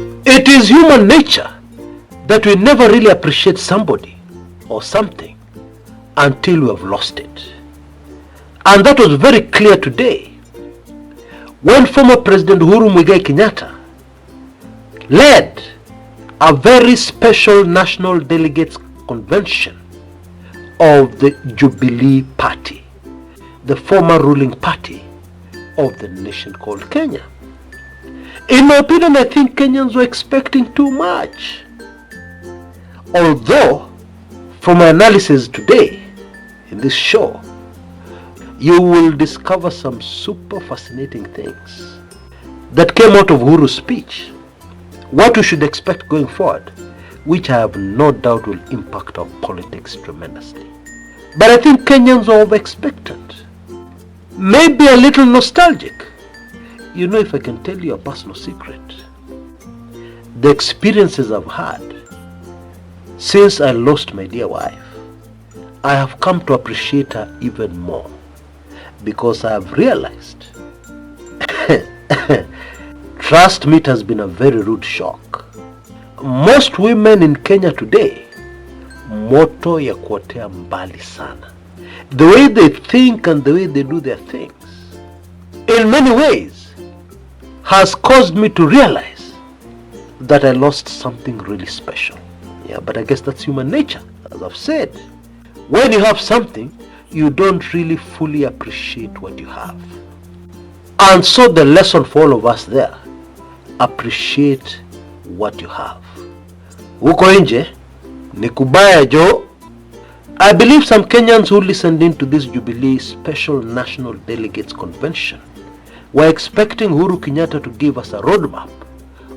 It is human nature that we never really appreciate somebody or something until we have lost it. And that was very clear today when former President Uhuru Kenyatta led a very special national delegates convention of the Jubilee party, the former ruling party of the nation called Kenya. In my opinion, I think Kenyans were expecting too much. Although, from my analysis today in this show, you will discover some super fascinating things that came out of Uhuru's speech, what we should expect going forward, which I have no doubt will impact our politics tremendously. But I think Kenyans are over-expectant, maybe a little nostalgic. You know, if I can tell you a personal secret, the experiences I've had since I lost my dear wife, I have come to appreciate her even more, because I have realized, trust me, it has been a very rude shock. Most women in Kenya today, moto ya kuotea mbali sana. The way they think and the way they do their things, in many ways, has caused me to realize that I lost something really special. Yeah, but I guess that's human nature. As I've said, when you have something, you don't really fully appreciate what you have. And so the lesson for all of us there, appreciate what you have. Huko nje, ni kubaya jo. I believe some Kenyans who listened in to this Jubilee Special National Delegates Convention were expecting Uhuru Kenyatta to give us a roadmap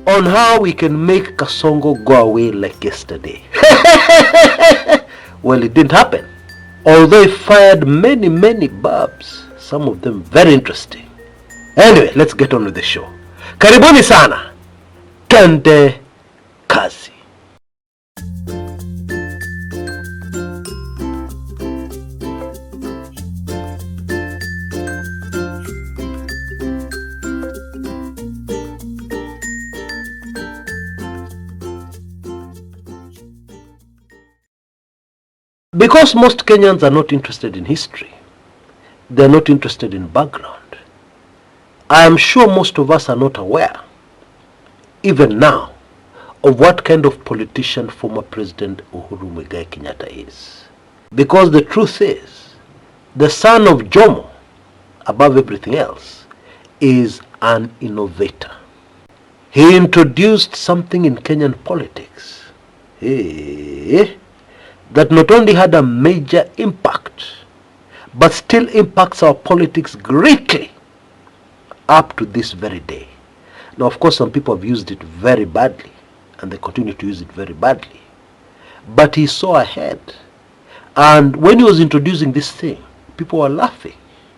on how we can make Kasongo go away like yesterday. Well, it didn't happen. Although he fired many barbs, some of them very interesting. Anyway, let's get on with the show. Karibuni sana. Twende kazi. Because most Kenyans are not interested in history, they're not interested in background, I am sure most of us are not aware, even now, of what kind of politician former President Uhuru Kenyatta is. Because the truth is, the son of Jomo, above everything else, is an innovator. He introduced something in Kenyan politics that not only had a major impact, but still impacts our politics greatly up to this very day. Now, of course, some people have used it very badly, and they continue to use it very badly. But he saw ahead. And when he was introducing this thing, people were laughing.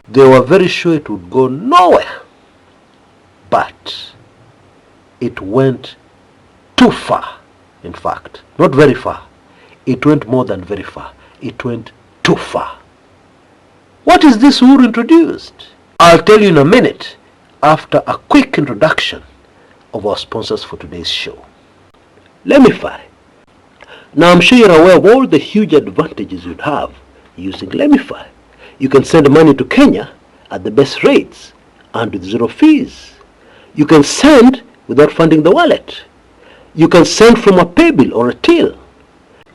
They were very sure it would go nowhere. But it went too far. In fact, not very far. It went more than very far. It went too far. What is this Uhuru introduced? I'll tell you in a minute, after a quick introduction of our sponsors for today's show. Lemify. Now, I'm sure you're aware of all the huge advantages you'd have using Lemify. You can send money to Kenya at the best rates and with zero fees. You can send without funding the wallet. You can send from a paybill or a till.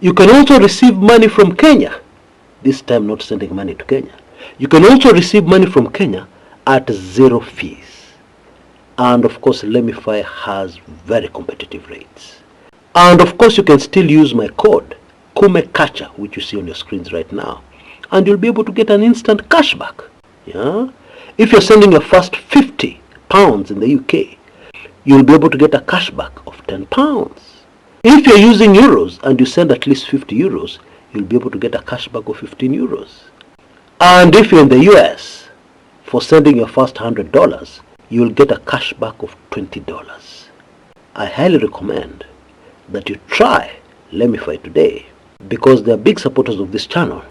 You can also receive money from Kenya, this time not sending money to Kenya. You can also receive money from Kenya at zero fees. And of course, Lemify has very competitive rates. And of course, you can still use my code, Kumekucha, which you see on your screens right now. And you'll be able to get an instant cashback. Yeah? If you're sending your first £50 in the UK, you'll be able to get a cashback of £10. If you're using euros and you send at least 50 euros, you'll be able to get a cashback of 15 euros. And if you're in the US, for sending your first $100, you'll get a cashback of $20. I highly recommend that you try Lemify today, because they're big supporters of this channel,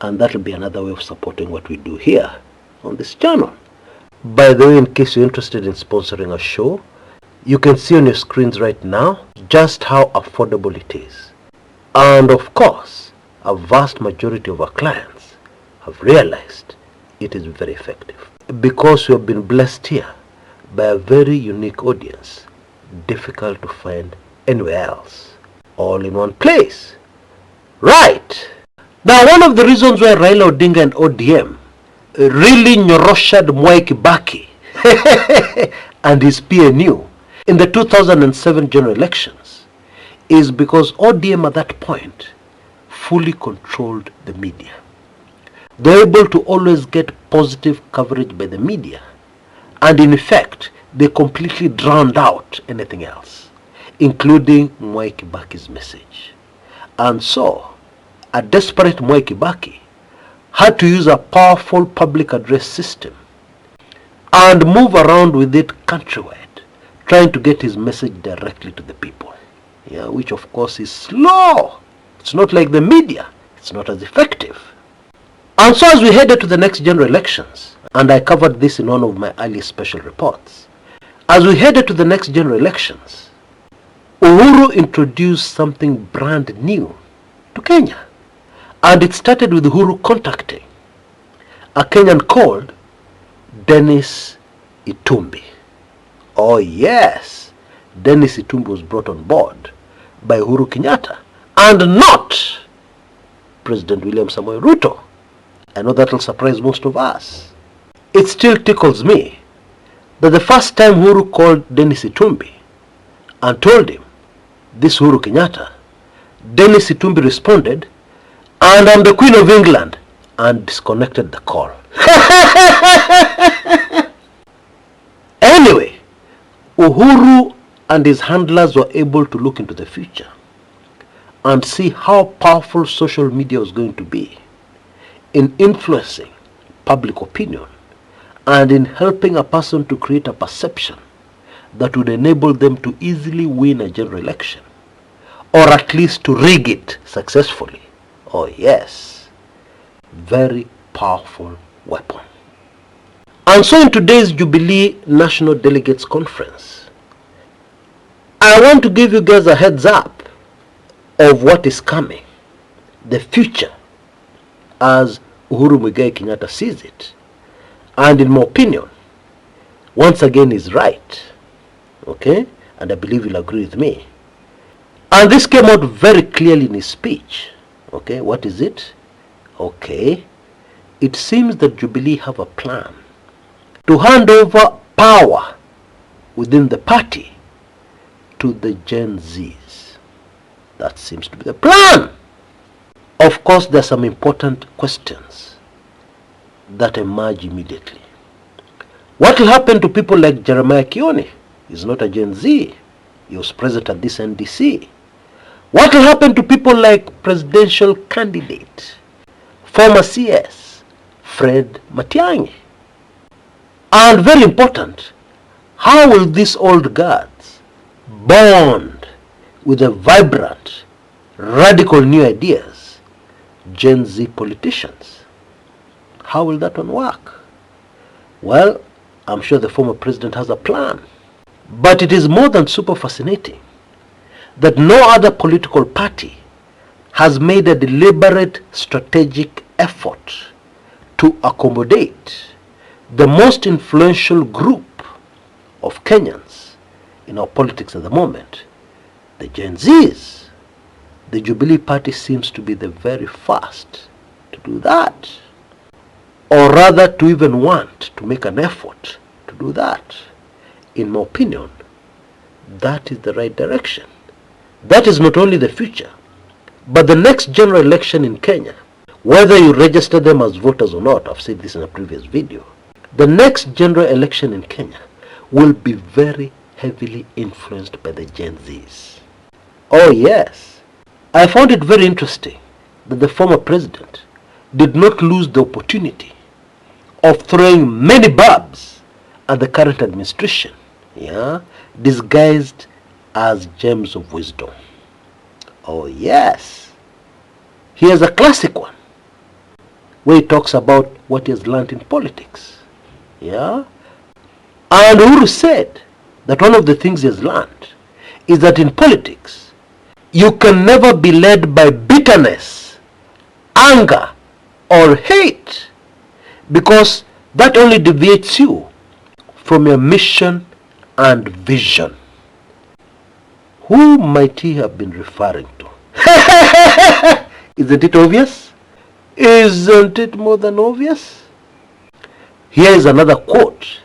and that'll be another way of supporting what we do here on this channel. By the way, in case you're interested in sponsoring a show, You can see on your screens right now just how affordable it is. And of course, a vast majority of our clients have realized it is very effective. Because we have been blessed here by a very unique audience, difficult to find anywhere else. All in one place. Right! Now, one of the reasons why Raila Odinga and ODM really nyoroshad Mwai Kibaki and his PNU in the 2007 general elections is because ODM at that point fully controlled the media. They were able to always get positive coverage by the media, and in effect, they completely drowned out anything else, including Mwai Kibaki's message. And so, a desperate Mwai Kibaki had to use a powerful public address system and move around with it countrywide, trying to get his message directly to the people. Yeah, which of course is slow. It's not like the media. It's not as effective. And so as we headed to the next general elections, and I covered this in one of my early special reports, as we headed to the next general elections, Uhuru introduced something brand new to Kenya. And it started with Uhuru contacting a Kenyan called Dennis Itumbi. Oh yes, Dennis Itumbi was brought on board by Uhuru Kenyatta and not President William Samoei Ruto. I know that will surprise most of us. It still tickles me that the first time Uhuru called Dennis Itumbi and told him, this Uhuru Kenyatta, Dennis Itumbi responded, and I'm the Queen of England, and disconnected the call. Anyway, Uhuru and his handlers were able to look into the future and see how powerful social media was going to be in influencing public opinion and in helping a person to create a perception that would enable them to easily win a general election, or at least to rig it successfully. Oh yes, very powerful weapon. And so in today's Jubilee National Delegates Conference, I want to give you guys a heads up of what is coming, the future, as Uhuru Muigai Kenyatta sees it. And in my opinion, once again is right. Okay? And I believe you'll agree with me. And this came out very clearly in his speech. Okay, what is it? Okay, it seems that Jubilee have a plan to hand over power within the party to the Gen Zs. That seems to be the plan. Of course, there are some important questions that emerge immediately. What will happen to people like Jeremiah Kioni? He's not a Gen Z. He was present at this NDC. What will happen to people like presidential candidate, former CS, Fred Matiang'i? And very important, how will these old guards bond with the vibrant, radical new ideas, Gen Z politicians? How will that one work? Well, I'm sure the former president has a plan. But it is more than super fascinating that no other political party has made a deliberate strategic effort to accommodate the most influential group of Kenyans in our politics at the moment, the Gen Zs. The Jubilee Party seems to be the very first to do that, or rather to even want to make an effort to do that. In my opinion, that is the right direction. That is not only the future, but the next general election in Kenya, whether you register them as voters or not, I've said this in a previous video, the next general election in Kenya will be very heavily influenced by the Gen Zs. Oh yes, I found it very interesting that the former president did not lose the opportunity of throwing many barbs at the current administration, disguised as gems of wisdom. Oh yes, here's a classic one where he talks about what he has learned in politics. And Uhuru said that one of the things he has learned is that in politics, you can never be led by bitterness, anger, or hate, because that only deviates you from your mission and vision. Who might he have been referring to? Isn't it obvious? Isn't it more than obvious? Here is another quote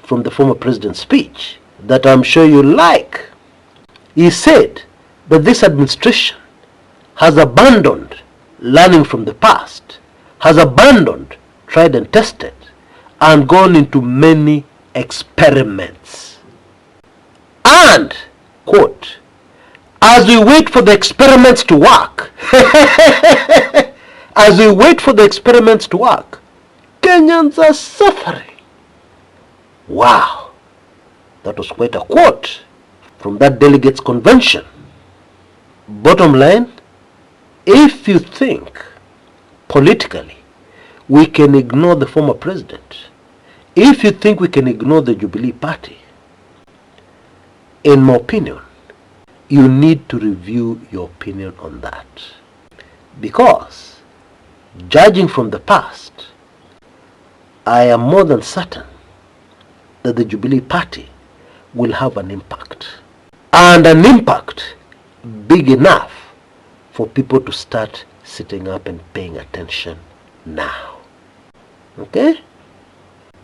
from the former president's speech that I'm sure you like. He said that this administration has abandoned learning from the past, has abandoned tried and tested, and gone into many experiments. And, quote, as we wait for the experiments to work, as we wait for the experiments to work, Kenyans are suffering. Wow, that was quite a quote from that delegates convention. Bottom line, if you think politically we can ignore the former president, if you think we can ignore the Jubilee party, in my opinion, you need to review your opinion on that. Because, judging from the past, I am more than certain that the Jubilee party will have an impact. And an impact big enough for people to start sitting up and paying attention now. Okay?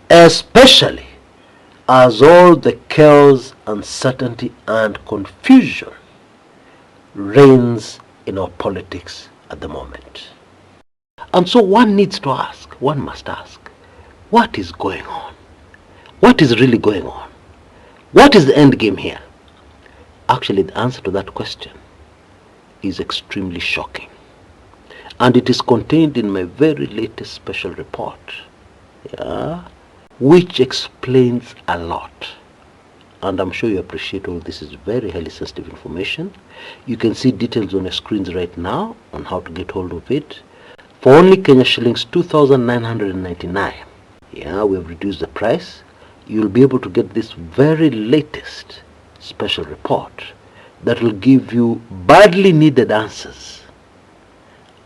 Especially as all the chaos, uncertainty, and confusion reigns in our politics at the moment. And so one needs to ask, one must ask, what is going on? What is really going on? What is the end game here? Actually, the answer to that question is extremely shocking. And it is contained in my very latest special report, which explains a lot. And I'm sure you appreciate all this is very highly sensitive information. You can see details on your screens right now on how to get hold of it. For only Kenya shillings 2,999, we have reduced the price. You'll be able to get this very latest special report that will give you badly needed answers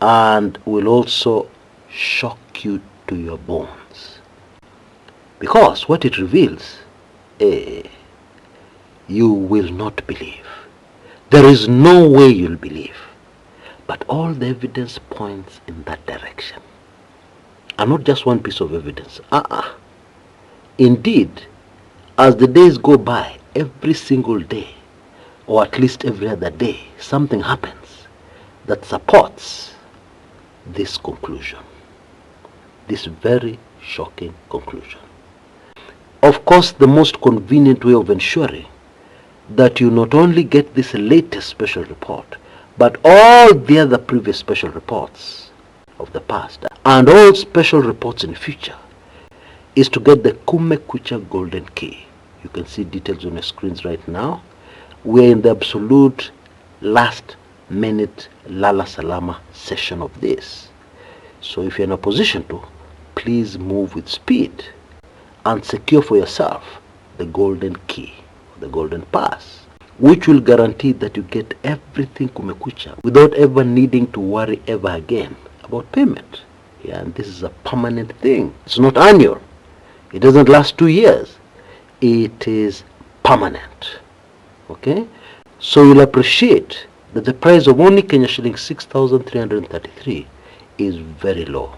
and will also shock you to your bones. Because what it reveals, you will not believe. There is no way you'll believe. But all the evidence points in that direction. And not just one piece of evidence. Indeed, as the days go by, every single day, or at least every other day, something happens that supports this conclusion. This very shocking conclusion. Of course, the most convenient way of ensuring that you not only get this latest special report, but all the other previous special reports of the past and all special reports in the future is to get the Kumekucha golden key. You can see details on your screens right now. We're in the absolute last minute Lala Salama session of this. So if you're in a position to, please move with speed and secure for yourself the golden key, the golden pass, which will guarantee that you get everything Kumekucha without ever needing to worry ever again about payment. And this is a permanent thing. It's not annual. It doesn't last 2 years. It is permanent. Okay? So you'll appreciate that the price of only Kenya shilling 6,333 is very low.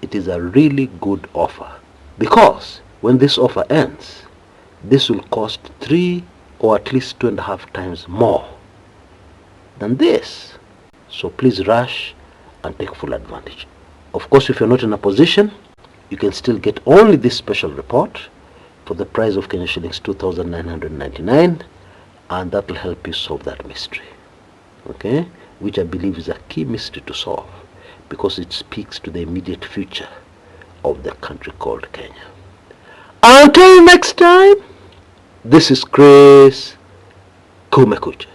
It is a really good offer. Because when this offer ends, this will cost 3 or at least 2.5 times more than this. So please rush and take full advantage. Of course, if you're not in a position, you can still get only this special report for the price of Kenya shillings 2,999, and that will help you solve that mystery. Okay? Which I believe is a key mystery to solve because it speaks to the immediate future of the country called Kenya. Until next time, this is Chris Kumekucha.